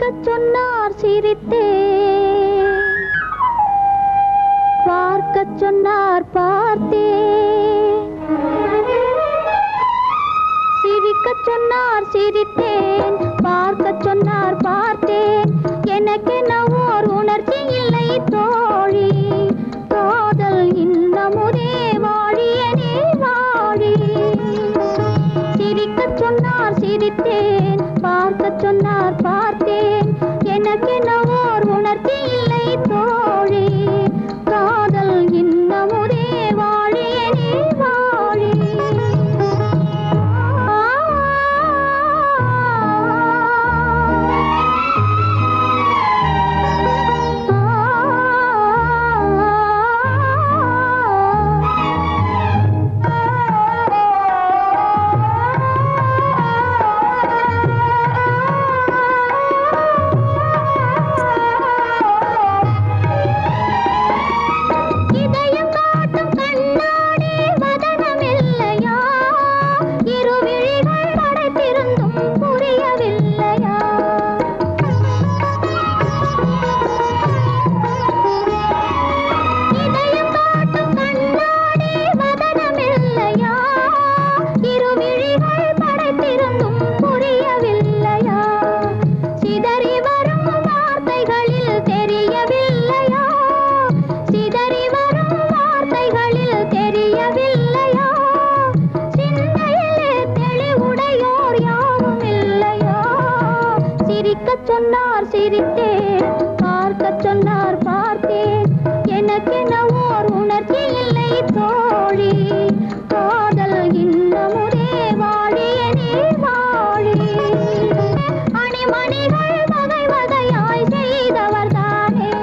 சிரிக்கச் சொன்னார் சிரித்தேன், பார்க்கச் சொன்னார் பார்த்தேன். சிரிக்கச் சொன்னார் சிரித்தேன், பார்க்கச் சொன்னார் பார்த்தேன். எனக்கென ஓர் உணர்ச்சி இல்லை தோழி, காதல் இன்னமுதே வாழியனே வாழி. சிரிக்கச் சொன்னார் சிரித்தேன், பார்க்கச் சொன்னார் பார்த்தேன். எனக்கென ஓர் உணர்ச்சி இல்லை தோழி, காதல் இன்னமுதே வாழியனே வாழி. சிரிக்கச் சொன்னார் சிரித்தேன், பார்க்கச் சொன்னார் பார்த்தேன். எனக்கென ஓர் உணர்ச்சி